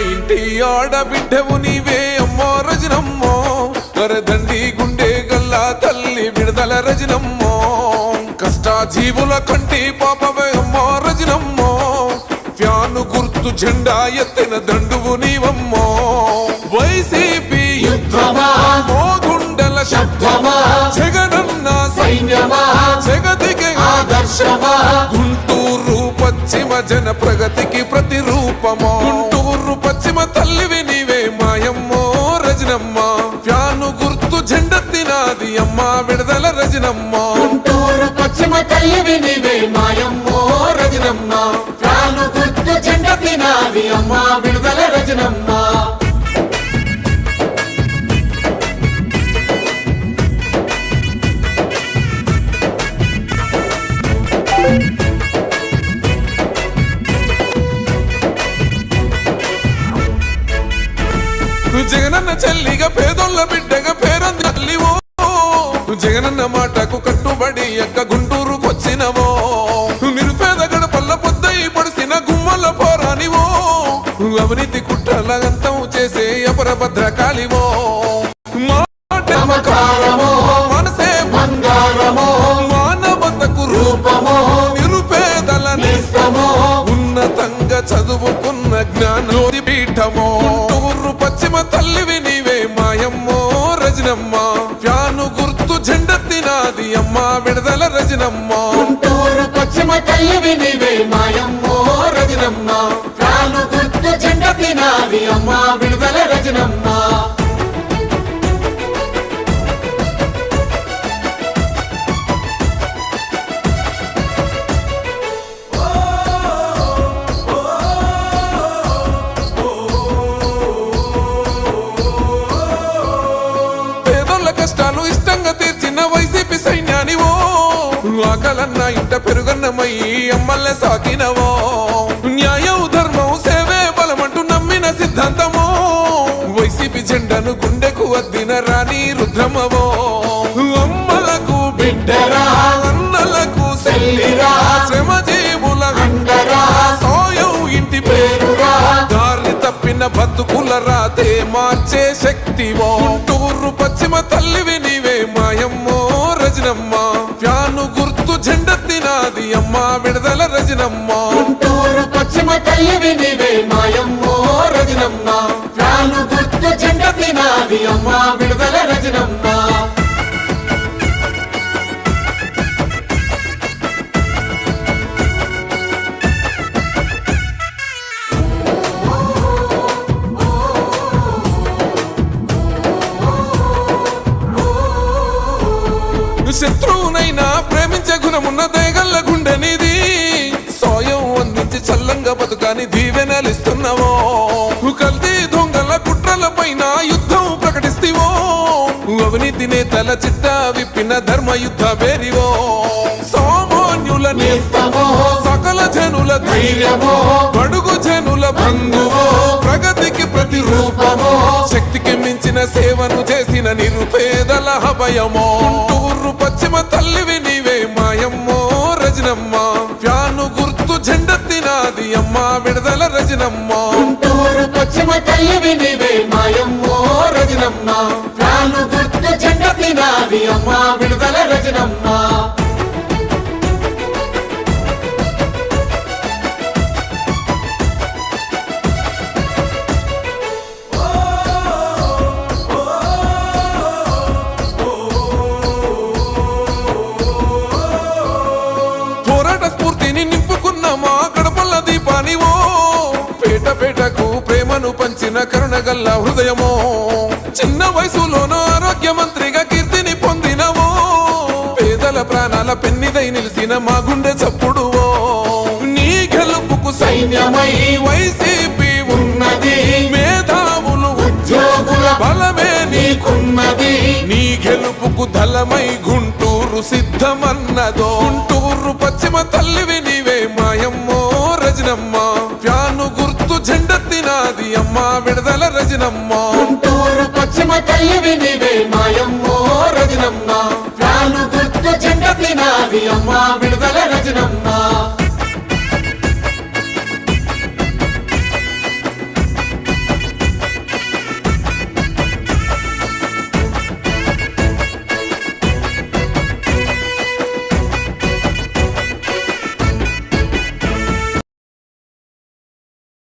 ఇంటి ఆడబిడ్డవు నీవే అమ్మో రజనమ్మో వరదండి గుండె గల్లా తల్లి విడుదల రజనమ్మో కష్టాజీవుల కంటి పాపవే అమ్మో రజనమ్మో ఫ్యాను గుర్తు జెండా ఎత్తిన దండువు నీవమ్మో వైసీపీ యుద్ధమా మోగుండల శబ్దమా జగనన్న సైన్యమా జగతికి ఆదర్శమా గుంటూరు పశ్చిమ జన ప్రగతికి ప్రతిరూపమో గుంటూరు పశ్చిమ తల్లివి నీవే మాయమ్మో రజనమ్మ ఫ్యాను గుర్తు జెండెత్తినాది అమ్మ విడుదల రజనమ్మ గుంటూరు పశ్చిమ తల్లివి నీవే మాయమ్మో రజనమ్మ ఫ్యాను గుర్తు జెండెత్తినాది అమ్మ విడుదల రజనమ్మ జగనన్న చెల్లిగా పేదోళ్ళ బిడ్డగా పేరంది తల్లివో జగనన్న మాటకు కట్టుబడి అక్క గుంటూరుకొచ్చినవో నిరుపేద గడపల్ల పొద్దయి పడిసిన గుమ్మల పోరానివో అవినీతి కుట్రల అంతం చేసే అపరభద్ర కాళివో మనసే బంగారమో మానవతకు రూపమో నిరుపేదల నేస్తమో ఉన్నతంగా చదువుకున్న జ్ఞానోది పీఠమో పశ్చిమ తల్లివి నీవే మాయమ్మో రజనమ్మ ఫ్యాను గుర్తు జెండెత్తినాది అమ్మ విడుదల రజనమ్మ గుంటూరు పశ్చిమ తల్లివి నీవే మాయమ్మో రజనమ్మ ఫ్యాను గుర్తు జెండెత్తినాది అమ్మ విడుదల రజనమ్మ కష్టాలు ఇష్టంగా తీర్చిన వైసీపీ సైన్యానివో ఆకలన్న ఇంట పెరుగన్నమయ్యి అమ్మల్లే సాకినవో న్యాయం ధర్మం సేవే బలమంటూ నమ్మిన సిద్ధాంతమో వైసీపీ జెండను గుండెకు వద్దిన రాణి రుద్రమవో అమ్మలకు బిడ్డరా అన్నలకు సెల్లిరా శ్రమజీవుల అండరా సోయం ఇంటి పేరురా దారి తప్పిన బతుకుల రాతే మార్చే శక్తివో గుంటూరు పశ్చిమ తల్లివి నీవే మాయమ్మో రజనమ్మ ఫ్యాను గుర్తు జెండెత్తినాది అమ్మ విడుదల రజనమ్మ గుంటూరు పశ్చిమ తల్లివి నీవే మాయమ్మో రజనమ్మ ఫ్యాను గుర్తు జెండెత్తినాది అమ్మ విడుదల రజనమ్మ శత్రువునైనా ప్రేమించే గుణమున్న దేగల్ల గుండె నీది సోయం అందించి చల్లంగా బతుకాని దీవెనలిస్తున్నావో కల్తీ దొంగల కుట్రల పైన యుద్ధం ప్రకటిస్తేవో అవినీతి నేతల చిట్ట విప్పిన ధర్మ యుద్ధ బేరివో సామాన్యుల నేస్తమో సకల జనుల ధైర్యమో బడుగు జనుల బంధువో ప్రగతికి ప్రతిరూపమో శక్తికి మించిన సేవను చేసిన నిరుపేదల అభయమో గుంటూరు పశ్చిమ తల్లివి నీవే మాయమ్మో రజనమ్మ ఫ్యాను గుర్తు జెండెత్తినాది అమ్మ విడుదల రజనమ్మ గుంటూరు పశ్చిమ తల్లివి నీవే మాయమ్మో రజనమ్మ ఫ్యాను గుర్తు జెండెత్తినాది అమ్మ విడుదల రజనమ్మ పేటకు ప్రేమను పంచిన కరుణగల్ల హృదయమో చిన్న వయసులోనూ ఆరోగ్య మంత్రిగా కీర్తిని పొందినవో పేదల ప్రాణాల పెన్నిదై నిలిసిన మా గుండె చప్పుడువో నీ గెలుపుకు సైన్యమై వైసీపీ ఉన్నది మేధావులు ఉద్యోగుల బలమే నీకున్నది నీ గెలుపుకు దళమై గుంటూరు సిద్ధమన్నదో గుంటూరు పశ్చిమ తల్లివి నీవే మాయమ్మో రజనమ్మ ఫ్యాను గుర్తు జెండెత్తినాది అమ్మ విడుదల రజనమ్మ గుంటూరు పశ్చిమ తల్లివి నీవే మాయమ్మో రజనమ్మ ఫ్యాను గుర్తు జెండెత్తినాది అమ్మ